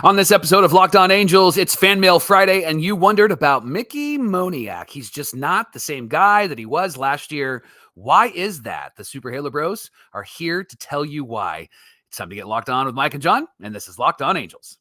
On this episode of Locked On Angels, it's Fanmail Friday, and you wondered about Mickey Moniak. He's just not the same guy that he was last year. Why is that? The Super Halo Bros are here to tell you why. It's time to get locked on with Mike and John, and this is Locked On Angels.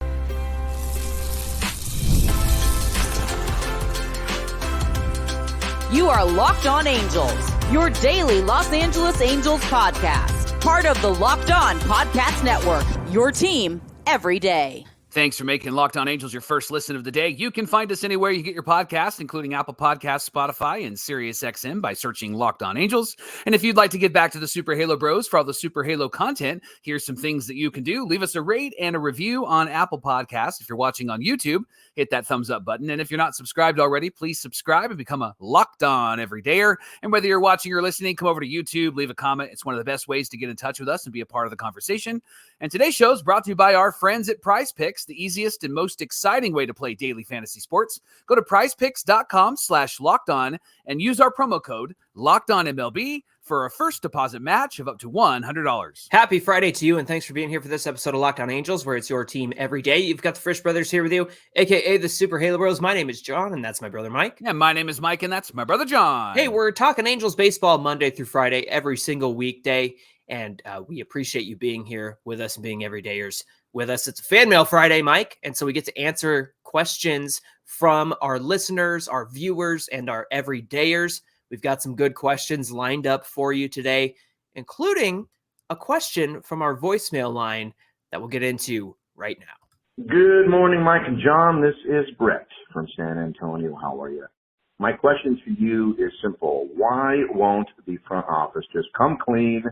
You are Locked On Angels, your daily Los Angeles Angels podcast. Part of the Locked On Podcast Network, your team every day. Thanks for making Locked On Angels your first listen of the day. You can find us anywhere you get your podcasts, including Apple Podcasts, Spotify, and SiriusXM by searching Locked On Angels. And if you'd like to give back to the Super Halo Bros for all the Super Halo content, here's some things that you can do. Leave us a rate and a review on Apple Podcasts. If you're watching on YouTube, hit that thumbs up button. And if you're not subscribed already, please subscribe and become a Locked On everydayer. And whether you're watching or listening, come over to YouTube, leave a comment. It's one of the best ways to get in touch with us and be a part of the conversation. And today's show is brought to you by our friends at PrizePicks, the easiest and most exciting way to play daily fantasy sports. Go to prizepicks.com/lockedon and use our promo code LOCKEDONMLB for a first deposit match of up to $100. Happy Friday to you, and thanks for being here for this episode of Locked On Angels, where it's your team every day. You've got the Frisch Brothers here with you, a.k.a. the Super Halo Bros. My name is John, and that's my brother Mike. And my name is Mike, and that's my brother John. Hey, we're talking Angels baseball Monday through Friday, every single weekday, and we appreciate you being here with us and being everydayers with us. It's a Fanmail Friday, Mike, and so we get to answer questions from our listeners, our viewers, and our everydayers. We've got some good questions lined up for you today, including a question from our voicemail line that we'll get into right now. Good morning, Mike and John. This is Brett from San Antonio. How are you? My question to you is simple. Why won't the front office just come clean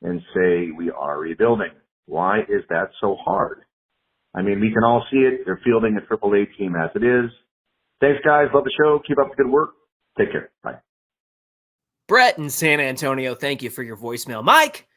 and say we are rebuilding? Why is that so hard? I mean, we can all see it. They're fielding a AAA team as it is. Thanks, guys. Love the show. Keep up the good work. Take care. Bye. Brett in San Antonio, thank you for your voicemail. Mike,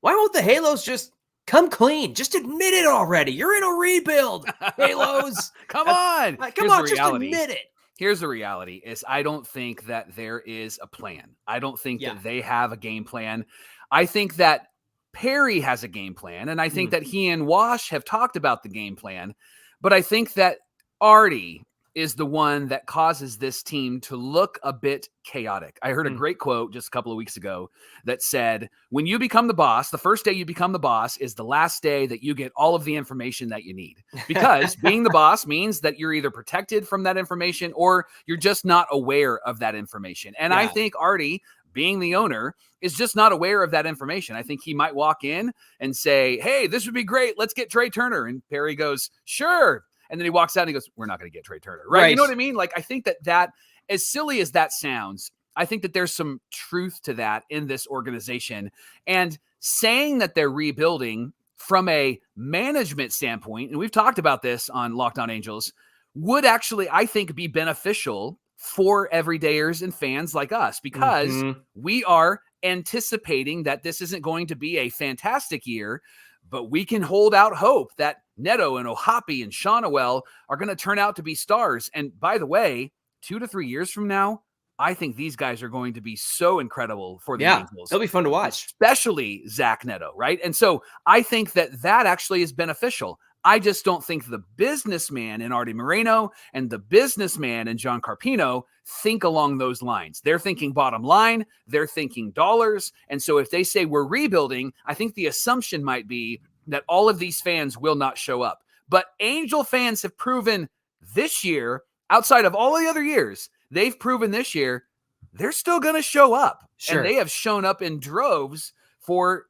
why won't the Halos just come clean? Just admit it already. You're in a rebuild, Halos. Come on. Come on, just admit it. Here's the reality is I don't think that there is a plan. I don't think that they have a game plan. I think that Perry has a game plan, and I think that he and Wash have talked about the game plan, but I think that Artie is the one that causes this team to look a bit chaotic. I heard a great quote just a couple of weeks ago that said, when you become the boss, the first day you become the boss is the last day that you get all of the information that you need. Because being the boss means that you're either protected from that information or you're just not aware of that information. And I think Artie, being the owner, is just not aware of that information. I think he might walk in and say, hey, this would be great. Let's get Trey Turner. And Perry goes, sure. And then he walks out and he goes, we're not going to get Trey Turner. Right? You know what I mean? Like, I think that as silly as that sounds, I think that there's some truth to that in this organization. And saying that they're rebuilding from a management standpoint, and we've talked about this on Locked On Angels, would actually, I think, be beneficial for everydayers and fans like us, because we are anticipating that this isn't going to be a fantastic year, but we can hold out hope that Neto and Ohapi and Shawnuel are going to turn out to be stars. And by the way, 2 to 3 years from now, I think these guys are going to be so incredible for the Angels. They'll be fun to watch. Especially Zach Neto, right? And so I think that actually is beneficial. I just don't think the businessman in Artie Moreno and the businessman in John Carpino think along those lines. They're thinking bottom line. They're thinking dollars. And so if they say we're rebuilding, I think the assumption might be that all of these fans will not show up. But Angel fans have proven this year, outside of all the other years, they've proven this year they're still going to show up. Sure. And they have shown up in droves for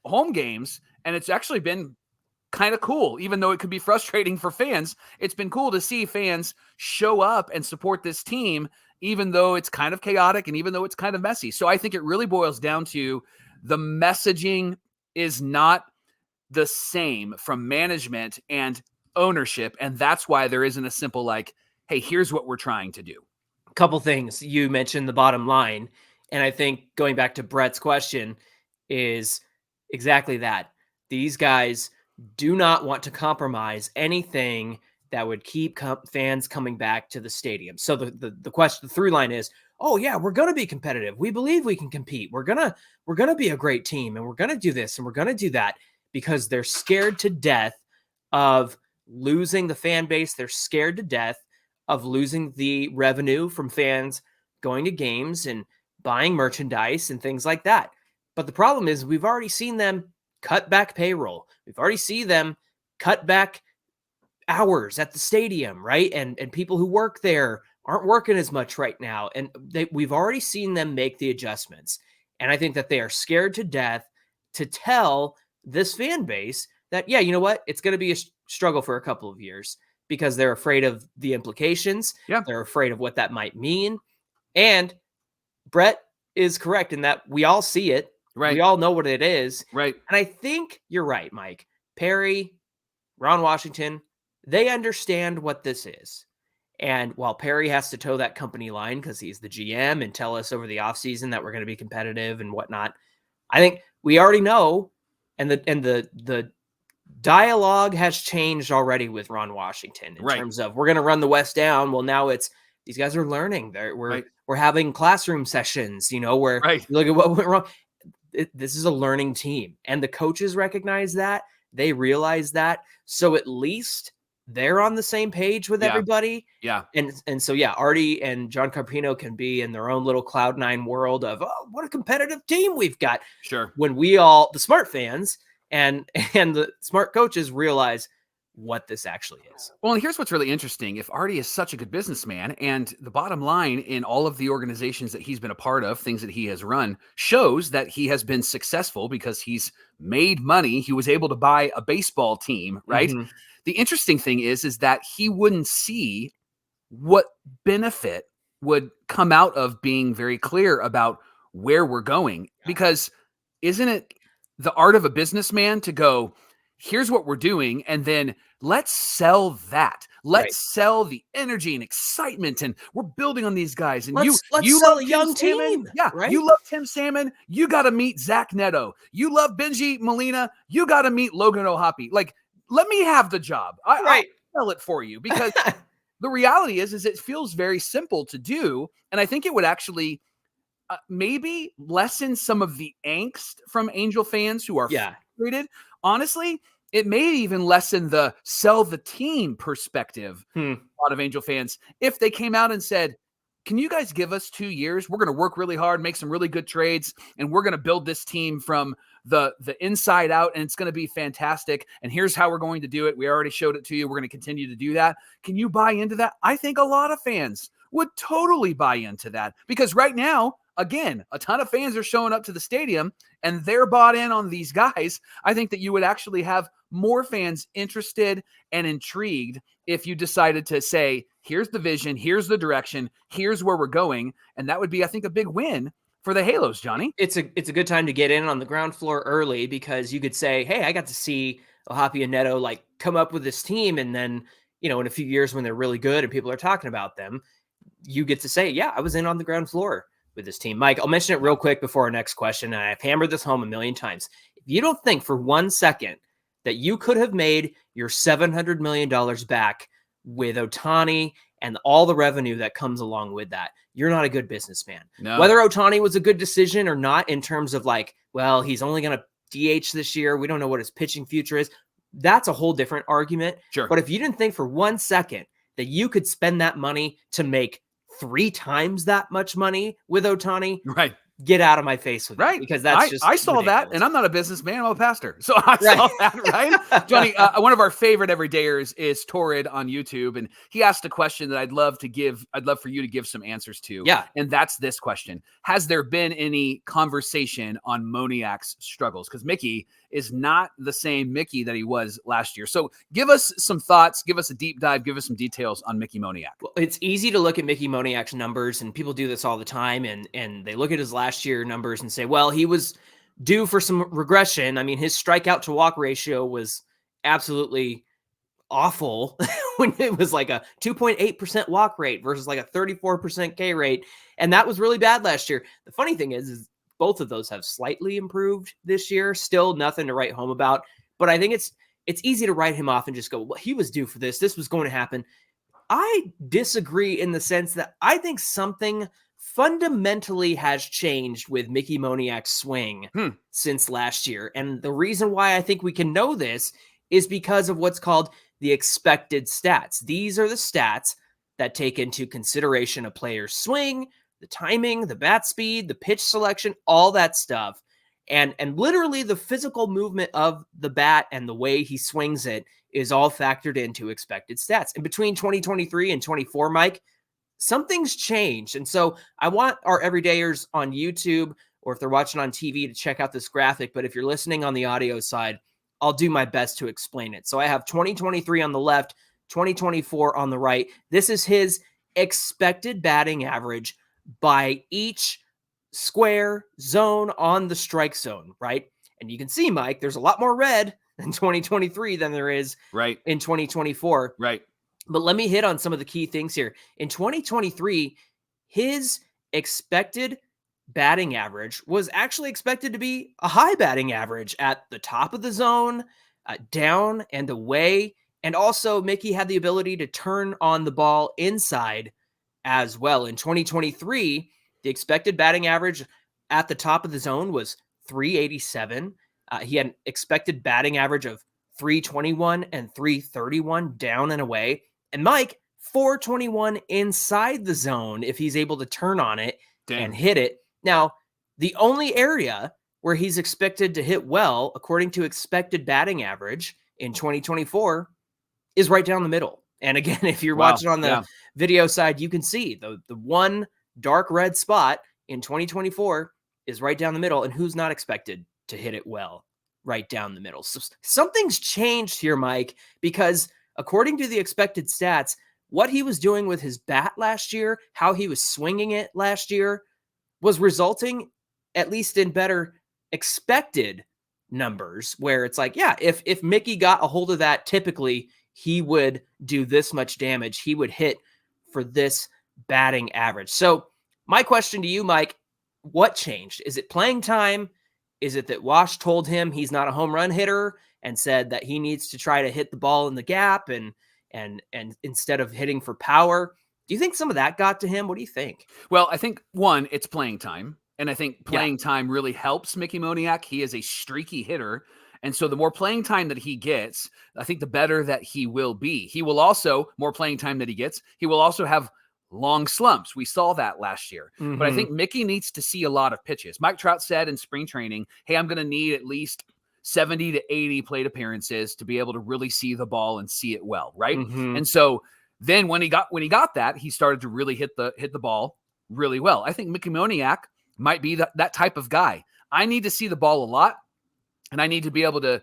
home games. And it's actually been kind of cool, even though it could be frustrating for fans. It's been cool to see fans show up and support this team, even though it's kind of chaotic and even though it's kind of messy. So I think it really boils down to the messaging is not the same from management and ownership. And that's why there isn't a simple like, hey, here's what we're trying to do. A couple things. You mentioned the bottom line. And I think going back to Brett's question is exactly that. These guys do not want to compromise anything that would keep fans coming back to the stadium. So the question, the through line is, oh yeah, we're going to be competitive. We believe we can compete. We're going to be a great team, and we're going to do this and we're going to do that, because they're scared to death of losing the fan base. They're scared to death of losing the revenue from fans going to games and buying merchandise and things like that. But the problem is we've already seen them cut back payroll. We've already seen them cut back hours at the stadium, right? And people who work there aren't working as much right now. And we've already seen them make the adjustments. And I think that they are scared to death to tell this fan base that, yeah, you know what? It's going to be a struggle for a couple of years because they're afraid of the implications. Yeah. They're afraid of what that might mean. And Brett is correct in that we all see it. Right. We all know what it is. Right. And I think you're right, Mike. Perry, Ron Washington, they understand what this is. And while Perry has to toe that company line because he's the GM and tell us over the offseason that we're going to be competitive and whatnot, I think we already know, and the dialogue has changed already with Ron Washington in terms of we're going to run the West down. Well, now it's these guys are learning. We're having classroom sessions, where you look at what went wrong. This is a learning team, and the coaches recognize that. They realize that. So at least they're on the same page with everybody. Yeah. And so, Artie and John Carpino can be in their own little Cloud9 world of, oh, what a competitive team we've got. Sure. When we all, the smart fans and the smart coaches realize what this actually is. Well, and here's what's really interesting. If Artie is such a good businessman, and the bottom line in all of the organizations that he's been a part of, things that he has run, shows that he has been successful because he's made money. He was able to buy a baseball team, right? Mm-hmm. The interesting thing is that he wouldn't see what benefit would come out of being very clear about where we're going. Because isn't it the art of a businessman to go, here's what we're doing, and then let's sell that. Let's sell the energy and excitement, and we're building on these guys. And let's you sell love a young team. team. Yeah, right? You love Tim Salmon. You got to meet Zach Neto. You love Benji Molina. You got to meet Logan O'Hoppe. Like, let me have the job. I'll sell it for you, because the reality is it feels very simple to do, and I think it would actually maybe lessen some of the angst from Angel fans who are frustrated. Honestly, it may even lessen the sell the team perspective a lot of Angel fans if they came out and said, can you guys give us 2 years? We're going to work really hard, make some really good trades, and we're going to build this team from the inside out, and it's going to be fantastic. And here's how we're going to do it. We already showed it to you. We're going to continue to do that. Can you buy into that? I think a lot of fans would totally buy into that, because right now, again, a ton of fans are showing up to the stadium and they're bought in on these guys. I think that you would actually have more fans interested and intrigued if you decided to say, here's the vision, here's the direction, here's where we're going. And that would be, I think, a big win for the Halos, Johnny. It's a good time to get in on the ground floor early, because you could say, hey, I got to see O'Hoppe and Neto come up with this team. And then, in a few years when they're really good and people are talking about them, you get to say, yeah, I was in on the ground floor with this team. Mike, I'll mention it real quick before our next question, and I've hammered this home a million times. If you don't think for 1 second that you could have made your $700 million back with Ohtani and all the revenue that comes along with that, you're not a good businessman. No. Whether Ohtani was a good decision or not in terms of he's only going to DH this year, we don't know what his pitching future is, that's a whole different argument. Sure. But if you didn't think for 1 second that you could spend that money to make 3 times that much money with Ohtani, right? Get out of my face with it, because that's I saw ridiculous. That, and I'm not a businessman, I'm a pastor, so I saw that, right? Johnny, one of our favorite everydayers is Torrid on YouTube, and he asked a question that I'd love for you to give some answers to. Yeah, and that's this question: has there been any conversation on Moniak's struggles? Because Mickey is not the same Mickey that he was last year. So give us some thoughts, give us a deep dive, give us some details on Mickey Moniak. Well, it's easy to look at Mickey Moniak's numbers, and people do this all the time, and they look at his last year numbers and say, well, he was due for some regression. I mean, his strikeout to walk ratio was absolutely awful when it was like a 2.8% walk rate versus like a 34% K rate. And that was really bad last year. The funny thing is both of those have slightly improved this year. Still nothing to write home about, but I think it's easy to write him off and just go, well, he was due for this. This was going to happen. I disagree in the sense that I think something fundamentally has changed with Mickey Moniak's swing since last year. And the reason why I think we can know this is because of what's called the expected stats. These are the stats that take into consideration a player's swing, the timing, the bat speed, the pitch selection, all that stuff. And literally the physical movement of the bat and the way he swings it is all factored into expected stats. And between 2023 and 24, Mike, something's changed. And so I want our everydayers on YouTube, or if they're watching on TV, to check out this graphic. But if you're listening on the audio side, I'll do my best to explain it. So I have 2023 on the left, 2024 on the right. This is his expected batting average by each square zone on the strike zone, right? And you can see, Mike, there's a lot more red in 2023 than there is in 2024. Right. But let me hit on some of the key things here. In 2023, his expected batting average was actually expected to be a high batting average at the top of the zone, down and away. And also, Mickey had the ability to turn on the ball inside as well. In 2023, the expected batting average at the top of the zone was 387. He had an expected batting average of 321 and 331 down and away. And Mike, 421 inside the zone if he's able to turn on it and hit it. Now, the only area where he's expected to hit well, according to expected batting average in 2024, is right down the middle. And again, if you're watching on the video side, you can see the one dark red spot in 2024 is right down the middle. And who's not expected to hit it well? Right down the middle. So something's changed here, Mike, because according to the expected stats, what he was doing with his bat last year, how he was swinging it last year, was resulting at least in better expected numbers, where it's like, yeah, if Mickey got a hold of that, typically he would do this much damage. He would hit for this batting average. So my question to you, Mike, what changed? Is it playing time? Is it that Wash told him he's not a home run hitter and said that he needs to try to hit the ball in the gap and instead of hitting for power? Do you think some of that got to him? What do you think? Well, I think, one, it's playing time. And I think playing time really helps Mickey Moniak. He is a streaky hitter. And so the more playing time that he gets, I think the better that he will be. He will also, more playing time that he gets, he will also have long slumps. We saw that last year. Mm-hmm. But I think Mickey needs to see a lot of pitches. Mike Trout said in spring training, hey, I'm going to need at least 70 to 80 plate appearances to be able to really see the ball and see it well, right? Mm-hmm. And so then when he got that, he started to really hit the ball really well. I think Mickey Moniak might be that type of guy. I need to see the ball a lot, and I need to be able to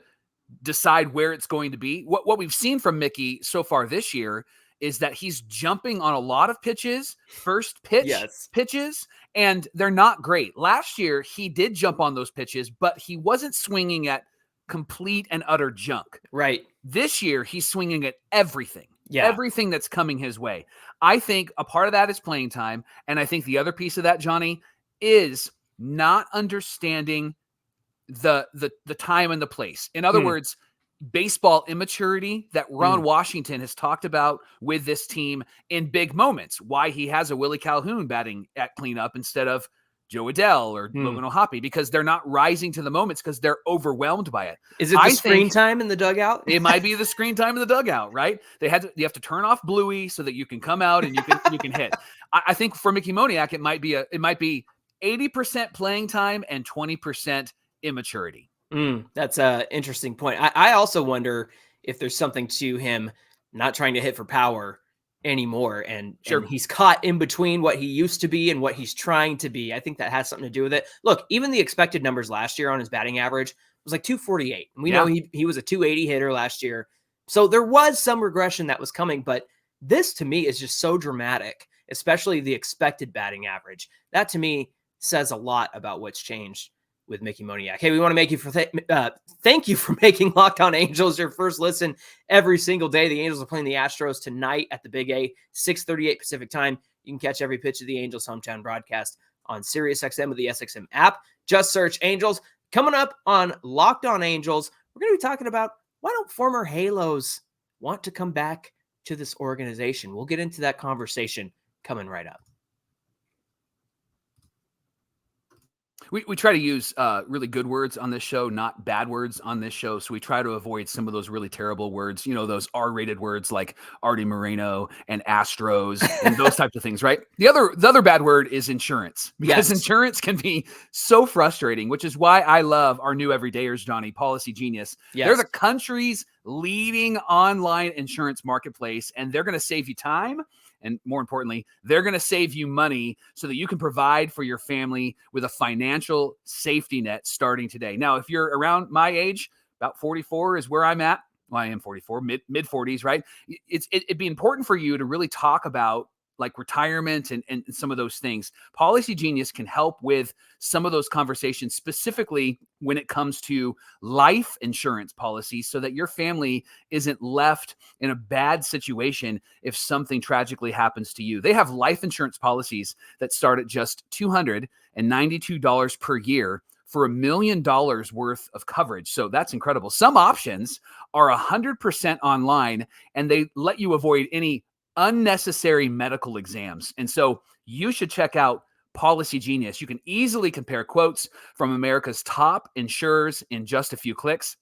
decide where it's going to be. What we've seen from Mickey so far this year is that he's jumping on a lot of pitches, first pitch pitches, and they're not great. Last year, he did jump on those pitches, but he wasn't swinging at complete and utter junk. Right. This year, he's swinging at everything. Yeah. Everything that's coming his way. I think a part of that is playing time, and I think the other piece of that, Johnny, is not understanding the time and the place. In other words, baseball immaturity that Ron Washington has talked about with this team in big moments. Why he has a Willie Calhoun batting at cleanup instead of Joe Adell or Logan O'Hoppe, because they're not rising to the moments because they're overwhelmed by it. Is it the screen time in the dugout? It might be the screen time in the dugout, right? You have to turn off Bluey so that you can come out and you can hit. I think for Mickey Moniak, it might be 80% playing time and 20% immaturity. That's an interesting point. I also wonder if there's something to him not trying to hit for power anymore. And he's caught in between what he used to be and what he's trying to be. I think that has something to do with it. Look, even the expected numbers last year on his batting average was like 248. And we know he was a 280 hitter last year. So there was some regression that was coming, but this to me is just so dramatic, especially the expected batting average. That to me says a lot about what's changed with Mickey Moniak. Hey, we want to make you thank you for making Locked On Angels your first listen every single day. The Angels are playing the Astros tonight at the Big A, 6:38 Pacific time. You can catch every pitch of the Angels hometown broadcast on SiriusXM with the SXM app. Just search Angels. Coming up on Locked On Angels, we're going to be talking about why don't former Halos want to come back to this organization. We'll get into that conversation coming right up. We try to use really good words on this show, not bad words on this show. So we try to avoid some of those really terrible words, those R-rated words like Artie Moreno and Astros and those types of things, right? The other bad word is insurance, because insurance can be so frustrating, which is why I love our new everydayers, Johnny, Policygenius. Yes. They're the country's leading online insurance marketplace, and they're going to save you time. And more importantly, they're going to save you money so that you can provide for your family with a financial safety net starting today. Now, if you're around my age, about 44 is where I'm at. Well, I am 44, mid 40s, right? It'd be important for you to really talk about like retirement and some of those things. Policygenius can help with some of those conversations, specifically when it comes to life insurance policies, so that your family isn't left in a bad situation if something tragically happens to you. They have life insurance policies that start at just $292 per year for $1 million worth of coverage. So that's incredible. Some options are 100% online, and they let you avoid any unnecessary medical exams. And so you should check out Policygenius. You can easily compare quotes from America's top insurers in just a few clicks.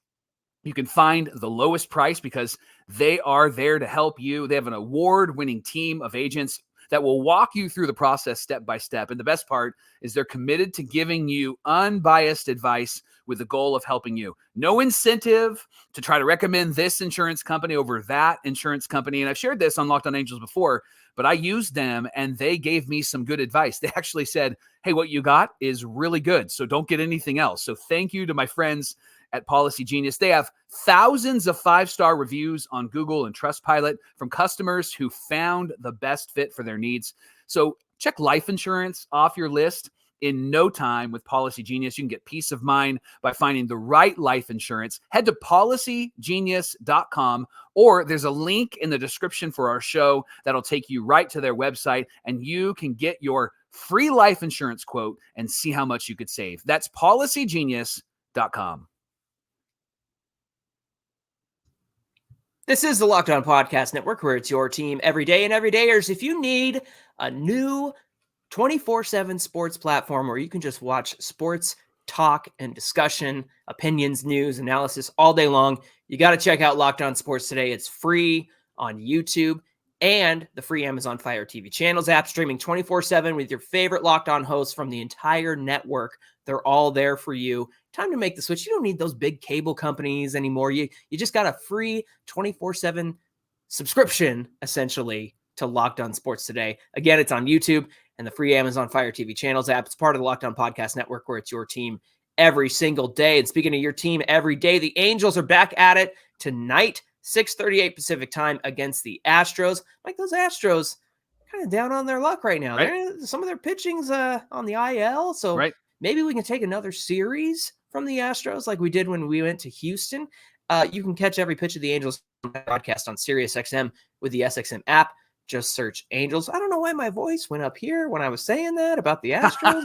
You can find the lowest price because they are there to help you. They have an award-winning team of agents that will walk you through the process step by step. And the best part is they're committed to giving you unbiased advice with the goal of helping you. No incentive to try to recommend this insurance company over that insurance company. And I've shared this on Locked On Angels before, but I used them and they gave me some good advice. They actually said, hey, what you got is really good, so don't get anything else. So thank you to my friends at Policygenius. They have thousands of 5-star reviews on Google and Trustpilot from customers who found the best fit for their needs. So check life insurance off your list in no time with Policygenius. You can get peace of mind by finding the right life insurance. Head to policygenius.com, or there's a link in the description for our show that'll take you right to their website, and you can get your free life insurance quote and see how much you could save. That's policygenius.com. This is the Locked On Podcast Network, where it's your team every day and everydayers. If you need a new 24/7 sports platform where you can just watch sports talk and discussion, opinions, news, analysis all day long, you got to check out Locked On Sports Today. It's free on YouTube and the free Amazon Fire TV channels app, streaming 24/7 with your favorite Locked On hosts from the entire network. They're all there for you. Time to make the switch. You don't need those big cable companies anymore. You just got a free 24/7 subscription, essentially, to Locked On Sports Today. Again, it's on YouTube and the free Amazon Fire TV channels app. It's part of the Locked On Podcast Network, where it's your team every single day. And speaking of your team every day, the Angels are back at it tonight, 6:38 Pacific time, against the Astros. Like, those Astros kind of down on their luck right now. Right. Some of their pitching's on the IL, so maybe we can take another series from the Astros like we did when we went to Houston. You can catch every pitch of the Angels podcast on SiriusXM with the SXM app. Just search Angels. I don't know why my voice went up here when I was saying that about the Astros.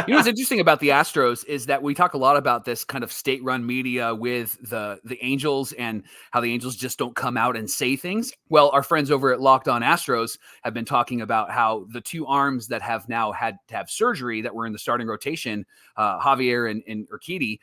What's interesting about the Astros is that we talk a lot about this kind of state-run media with the Angels and how the Angels just don't come out and say things. Well, our friends over at Locked On Astros have been talking about how the two arms that have now had to have surgery that were in the starting rotation, Javier and Urquidy,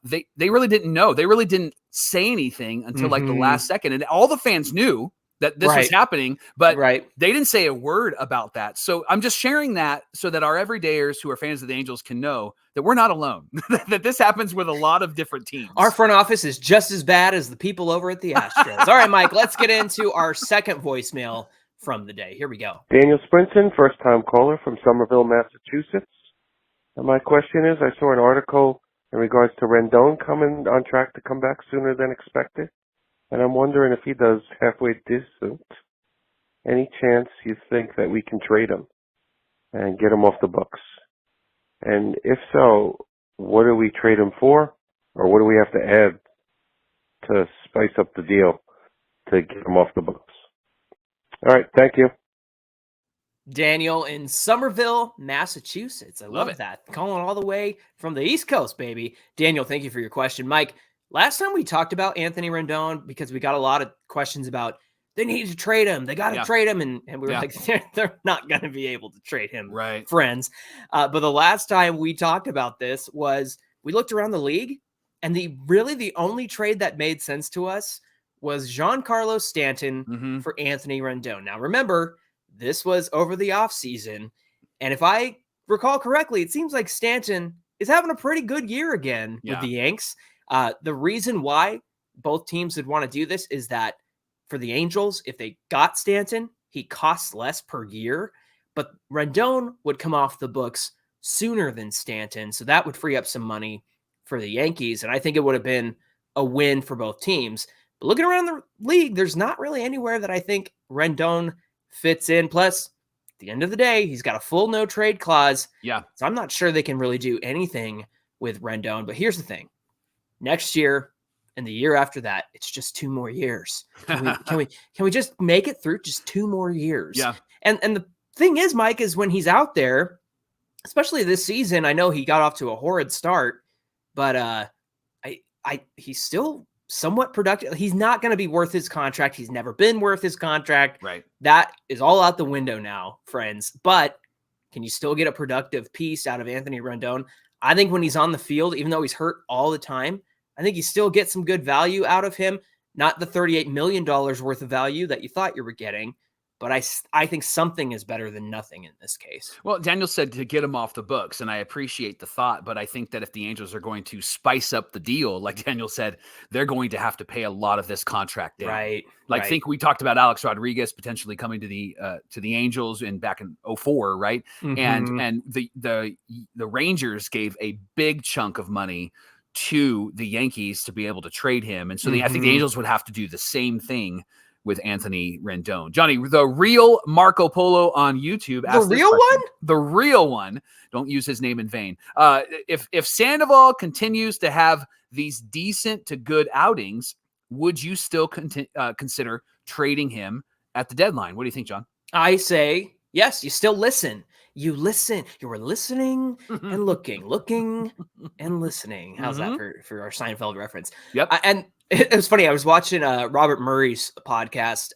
they really didn't know. They really didn't say anything until like the last second. And all the fans knew that this was happening, but they didn't say a word about that. So I'm just sharing that so that our everydayers who are fans of the Angels can know that we're not alone, that this happens with a lot of different teams. Our front office is just as bad as the people over at the Astros. All right, Mike, let's get into our second voicemail from the day. Here we go. Daniel Sprinson, first-time caller from Somerville, Massachusetts. And my question is, I saw an article in regards to Rendon coming on track to come back sooner than expected. And I'm wondering if he does halfway decent, any chance you think that we can trade him and get him off the books? And if so, what do we trade him for? Or what do we have to add to spice up the deal to get him off the books? All right, thank you. Daniel in Somerville, Massachusetts. I love that. Calling all the way from the East Coast, baby. Daniel, thank you for your question. Mike, last time we talked about Anthony Rendon, because we got a lot of questions about they need to trade him. They got to trade him. And we were like, they're not going to be able to trade him, friends. But the last time we talked about this was we looked around the league, and the only trade that made sense to us was Giancarlo Stanton for Anthony Rendon. Now, remember, this was over the offseason. And if I recall correctly, it seems like Stanton is having a pretty good year again with the Yanks. The reason why both teams would want to do this is that for the Angels, if they got Stanton, he costs less per year, but Rendon would come off the books sooner than Stanton. So that would free up some money for the Yankees. And I think it would have been a win for both teams. But looking around the league, there's not really anywhere that I think Rendon fits in. Plus, at the end of the day, he's got a full no trade clause. Yeah. So I'm not sure they can really do anything with Rendon. But here's the thing. Next year and the year after that, it's just 2 more years. Can we just make it through just 2 more years? Yeah. And the thing is, Mike, is when he's out there, especially this season, I know he got off to a horrid start, but he's still somewhat productive. He's not going to be worth his contract. He's never been worth his contract. Right. That is all out the window now, friends. But can you still get a productive piece out of Anthony Rendon? I think when he's on the field, even though he's hurt all the time, I think you still get some good value out of him. Not the $38 million worth of value that you thought you were getting, but I think something is better than nothing in this case. Well, Daniel said to get him off the books, and I appreciate the thought, but I think that if the Angels are going to spice up the deal, like Daniel said, they're going to have to pay a lot of this contract down. Right. Like, think we talked about Alex Rodriguez potentially coming to the Angels back in 2004, right? And the Rangers gave a big chunk of money to the Yankees to be able to trade him. And so I think the Angels would have to do the same thing with Anthony Rendon. Johnny, the real Marco Polo on YouTube. The real one. Don't use his name in vain. If Sandoval continues to have these decent to good outings, would you still consider trading him at the deadline? What do you think, John? I say, yes, you still listen. You listen. You were listening and looking and listening. How's that for our Seinfeld reference? Yep. And it was funny. I was watching Robert Murray's podcast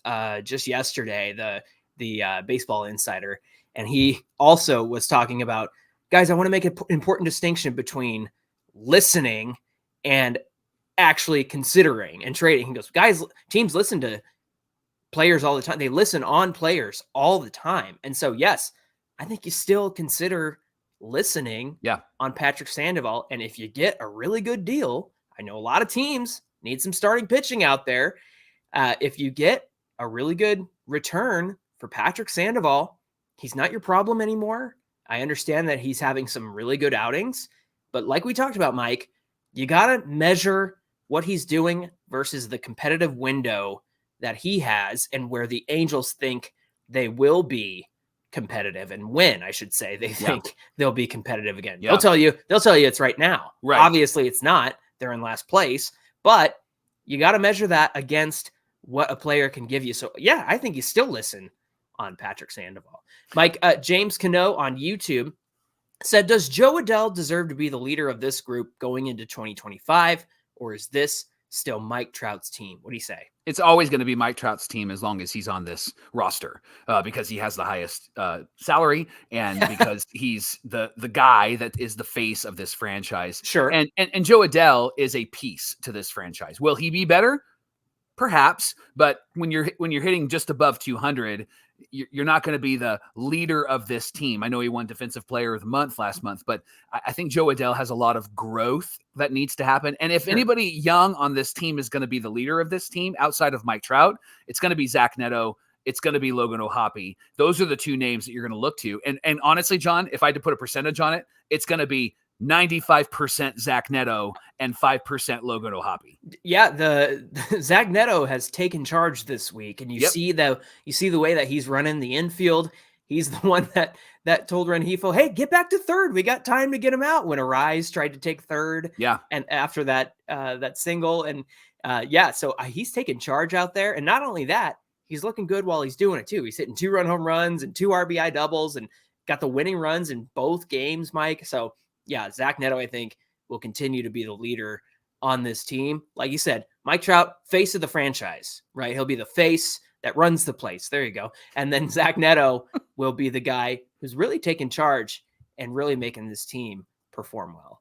just yesterday, the Baseball Insider, and he also was talking about, guys, I want to make an important distinction between listening and actually considering and trading. He goes, guys, teams listen to players all the time. They listen on players all the time. And so, yes, I think you still consider listening on Patrick Sandoval. And if you get a really good deal, I know a lot of teams need some starting pitching out there. If you get a really good return for Patrick Sandoval, he's not your problem anymore. I understand that he's having some really good outings, but like we talked about, Mike, you got to measure what he's doing versus the competitive window that he has and where the Angels think they will be competitive and when, I should say, they think they'll be competitive again. They'll tell you it's right now. Right. Obviously it's not. They're in last place, but you got to measure that against what a player can give you. So yeah, I think you still listen on Patrick Sandoval. Mike, James Cano on YouTube said, does Joe Adell deserve to be the leader of this group going into 2025, or is this still Mike Trout's team? What do you say? It's always going to be Mike Trout's team as long as he's on this roster, because he has the highest salary and because he's the guy that is the face of this franchise. Sure. And Joe Adell is a piece to this franchise. Will he be better? Perhaps, but when you're hitting just above 200, you're not going to be the leader of this team. I know he won Defensive Player of the Month last month, but I think Joe Adell has a lot of growth that needs to happen. And if anybody young on this team is going to be the leader of this team outside of Mike Trout, it's going to be Zach Neto. It's going to be Logan O'Hoppe. Those are the two names that you're going to look to. And honestly, John, if I had to put a percentage on it, it's going to be 95% Zach Neto and 5% Logan O'Hoppe. Yeah, the Zach Neto has taken charge this week, and you see the way that he's running the infield. He's the one that told Rengifo, "Hey, get back to third. We got time to get him out." When Arise tried to take third, and after that single, and so he's taking charge out there. And not only that, he's looking good while he's doing it too. He's hitting 2-run home runs and 2 RBI doubles, and got the winning runs in both games, Mike. So. Yeah, Zach Neto, I think, will continue to be the leader on this team. Like you said, Mike Trout, face of the franchise, right? He'll be the face. that runs the place. There you go. And then Zach Neto will be the guy who's really taking charge and really making this team perform well.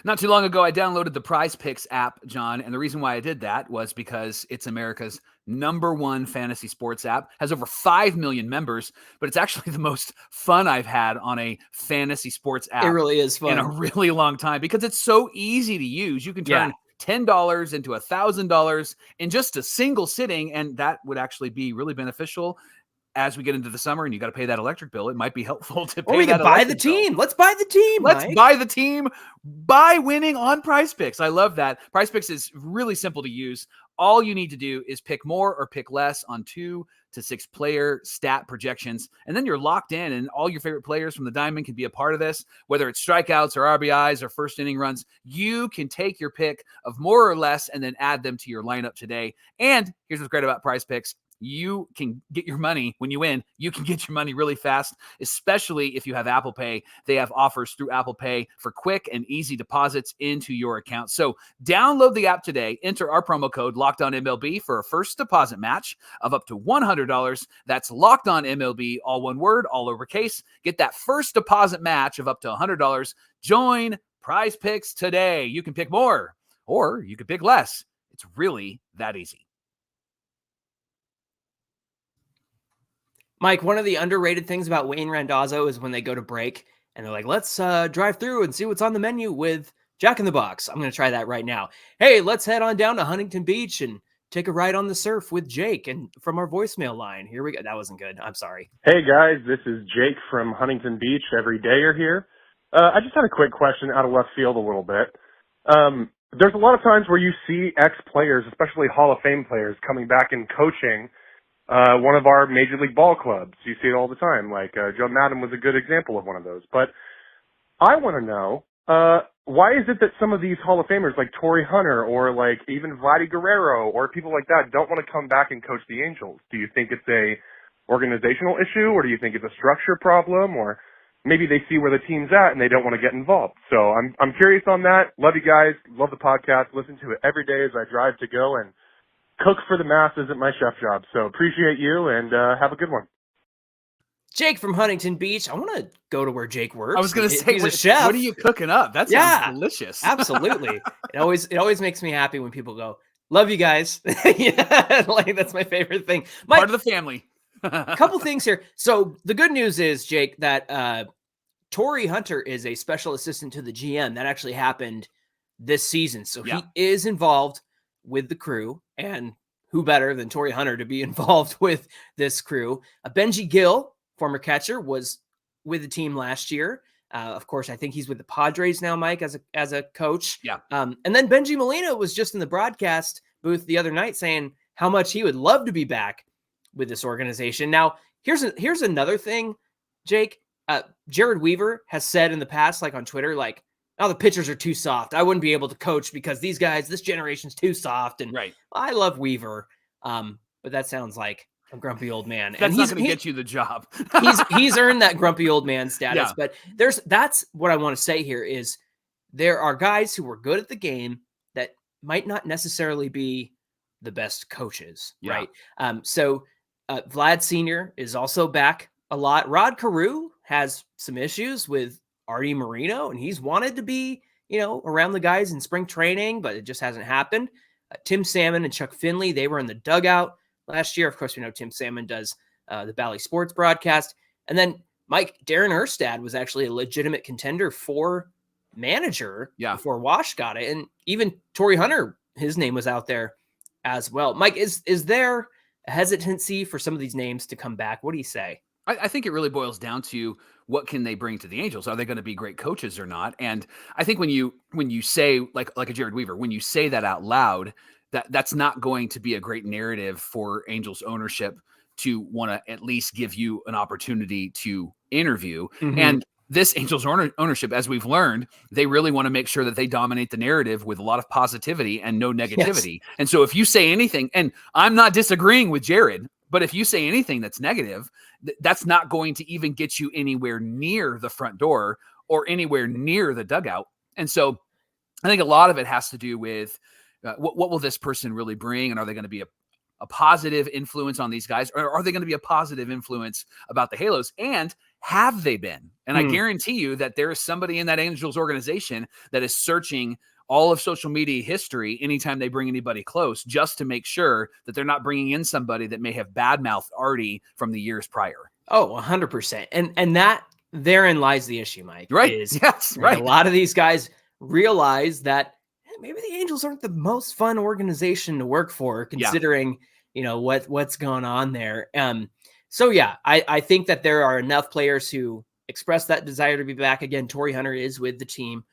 Not too long ago, I downloaded the PrizePicks app, John, and the reason why I did that was because it's America's #1 fantasy sports app, has over 5 million members, but it's actually the most fun I've had on a fantasy sports app. It really is fun. In a really long time because it's so easy to use. You can turn $10 into $1,000 in just a single sitting, and that would actually be really beneficial as we get into the summer and you got to pay that electric bill. It might be helpful to pay. Or we can buy the team. Let's buy the team. Let's buy the team by winning on PrizePicks. I love that. PrizePicks is really simple to use. All you need to do is pick more or pick less on 2 to 6 player stat projections, and then you're locked in, and all your favorite players from the diamond can be a part of this, whether it's strikeouts or RBIs or first inning runs. You can take your pick of more or less and then add them to your lineup today. And here's what's great about PrizePicks. You can get your money when you win. You can get your money really fast, especially if you have Apple Pay. They have offers through Apple Pay for quick and easy deposits into your account. So download the app today. Enter our promo code LOCKEDONMLB for a first deposit match of up to $100. That's LOCKEDONMLB, all one word, all lowercase. Get that first deposit match of up to $100. Join PrizePicks today. You can pick more or you can pick less. It's really that easy. Mike, one of the underrated things about Wayne Randazzo is when they go to break and they're like, let's drive through and see what's on the menu with Jack in the Box. I'm going to try that right now. Hey, let's head on down to Huntington Beach and take a ride on the surf with Jake. And from our voicemail line, here we go. That wasn't good. I'm sorry. Hey guys, this is Jake from Huntington Beach. Every day you're here. I just had a quick question out of left field a little bit. There's a lot of times where you see ex-players, especially Hall of Fame players, coming back and coaching one of our Major League Ball clubs. You see it all the time. Like Joe Madden was a good example of one of those. But I want to know, why is it that some of these Hall of Famers like Torrey Hunter or like even Vladdy Guerrero or people like that don't want to come back and coach the Angels? Do you think it's a organizational issue, or do you think it's a structure problem, or maybe they see where the team's at and they don't want to get involved? So I'm curious on that. Love you guys. Love the podcast. Listen to it every day as I drive to go and cook for the masses at my chef job. So appreciate you and have a good one. Jake from Huntington Beach. I want to go to where Jake works. I was going to say, he's a chef. What are you cooking up? That sounds delicious. Absolutely. It always makes me happy when people go, love you guys. Yeah, like that's my favorite thing. Part of the family. A couple things here. So the good news is, Jake, that Torrey Hunter is a special assistant to the GM. That actually happened this season. So he is involved with the crew, and who better than Torrey Hunter to be involved with this crew? Benji Gill, former catcher, was with the team last year. Of course, I think he's with the Padres now, Mike, as a coach. Yeah. And then Benji Molina was just in the broadcast booth the other night saying how much he would love to be back with this organization. Now, here's another thing, Jake. Jared Weaver has said in the past, like on Twitter, like, oh, the pitchers are too soft. I wouldn't be able to coach because these guys, this generation's too soft. And right. I love Weaver, but that sounds like a grumpy old man. That's not going to get you the job. he's earned that grumpy old man status. Yeah. But that's what I want to say here is there are guys who are good at the game that might not necessarily be the best coaches, right? So Vlad Sr. is also back a lot. Rod Carew has some issues with Artie Moreno, and he's wanted to be, around the guys in spring training, but it just hasn't happened. Tim Salmon and Chuck Finley, they were in the dugout last year. Of course, we know Tim Salmon does the Bally Sports broadcast. And then Mike, Darren Erstad was actually a legitimate contender for manager before Wash got it. And even Torrey Hunter, his name was out there as well. Mike, is there a hesitancy for some of these names to come back? What do you say? I think it really boils down to what can they bring to the Angels? Are they going to be great coaches or not? And I think when you say like a Jared Weaver, when you say that out loud, that's not going to be a great narrative for Angels ownership to want to at least give you an opportunity to interview. Mm-hmm. And this Angels ownership, as we've learned, they really want to make sure that they dominate the narrative with a lot of positivity and no negativity. Yes. And so if you say anything, and I'm not disagreeing with Jared, but if you say anything that's negative, that's not going to even get you anywhere near the front door or anywhere near the dugout. And so I think a lot of it has to do with what will this person really bring? And are they going to be a positive influence on these guys? Or are they going to be a positive influence about the Halos? And have they been? And I guarantee you that there is somebody in that Angels organization that is searching all of social media history anytime they bring anybody close, just to make sure that they're not bringing in somebody that may have badmouthed Artie from the years prior. Oh, 100%. And that therein lies the issue, Mike. Right. A lot of these guys realize that maybe the Angels aren't the most fun organization to work for, considering, what's going on there. So yeah, I think that there are enough players who express that desire to be back. Again, Torrey Hunter is with the team.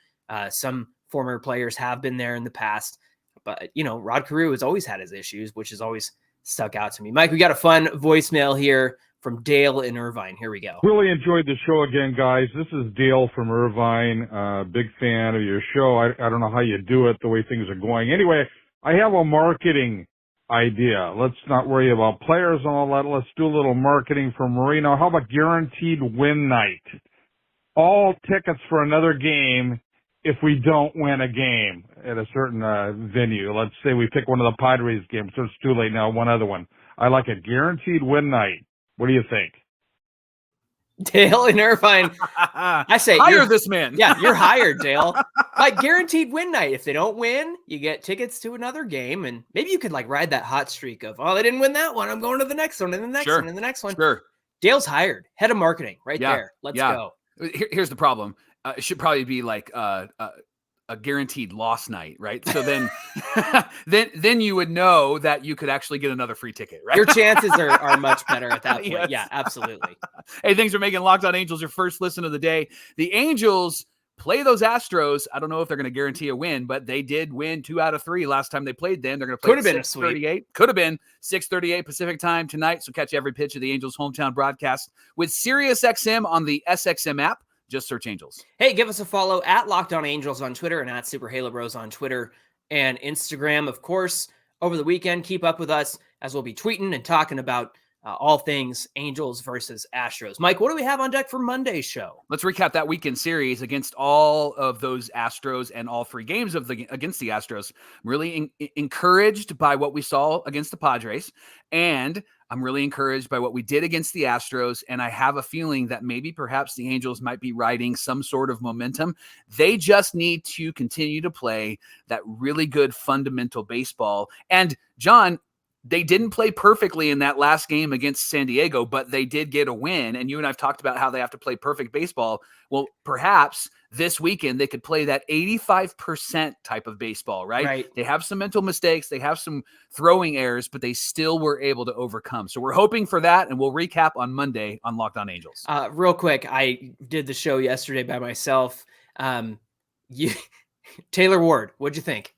Some former players have been there in the past, but Rod Carew has always had his issues, which has always stuck out to me. Mike, we got a fun voicemail here from Dale in Irvine. Here we go. Really enjoyed the show again, guys. This is Dale from Irvine. Big fan of your show. I don't know how you do it, the way things are going. Anyway, I have a marketing idea. Let's not worry about players and all that. Let's do a little marketing for Marino. How about guaranteed win night? All tickets for another game if we don't win a game at a certain venue. Let's say we pick one of the Padres games, so it's too late now, one other one. I like a guaranteed win night. What do you think? Dale in Irvine. I say hire this man. Yeah, you're hired, Dale. Like guaranteed win night. If they don't win, you get tickets to another game, and maybe you could ride that hot streak of, they didn't win that one, I'm going to the next one and the next one and the next one. Sure. Dale's hired. Head of marketing right there. Let's go. Here's the problem. It should probably be a guaranteed loss night, right? So then, then you would know that you could actually get another free ticket, right? Your chances are much better at that point. Yes. Yeah, absolutely. Hey, thanks for making Locked On Angels your first listen of the day. The Angels play those Astros. I don't know if they're going to guarantee a win, but they did win 2 out of 3 last time they played them. They're going to play 6:38. Could have been 6:38 Pacific time tonight. So catch every pitch of the Angels hometown broadcast with SiriusXM on the SXM app. Just search Angels. Hey, give us a follow at Locked On Angels on Twitter and at Super Halo Bros on Twitter and Instagram. Of course, over the weekend, keep up with us as we'll be tweeting and talking about all things Angels versus Astros. Mike, what do we have on deck for Monday's show? Let's recap that weekend series against all of those Astros and all 3 games against the Astros. I'm really encouraged by what we saw against the Padres, and I'm really encouraged by what we did against the Astros, and I have a feeling that maybe perhaps the Angels might be riding some sort of momentum. They just need to continue to play that really good fundamental baseball. And John, they didn't play perfectly in that last game against San Diego, but they did get a win. And you and I have talked about how they have to play perfect baseball. Well, perhaps this weekend they could play that 85% type of baseball, right? They have some mental mistakes. They have some throwing errors, but they still were able to overcome. So we're hoping for that, and we'll recap on Monday on Locked On Angels. Real quick, I did the show yesterday by myself. Taylor Ward, what'd you think?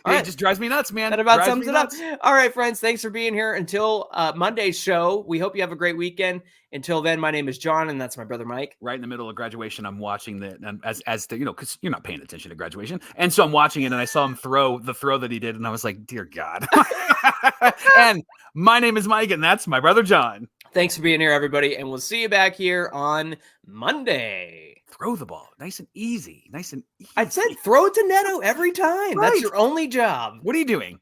It just drives me nuts, man. That about sums it up. All right, friends, thanks for being here. Until Monday's show, we hope you have a great weekend. Until then, my name is John, and that's my brother Mike. Right in the middle of graduation, I'm watching because you're not paying attention to graduation, and so I'm watching it, and I saw him throw the throw that he did, and I was like, dear God. And my name is Mike, and that's my brother John. Thanks for being here, everybody, and we'll see you back here on Monday. Throw the ball. Nice and easy. I said throw it to Neto every time. Right. That's your only job. What are you doing?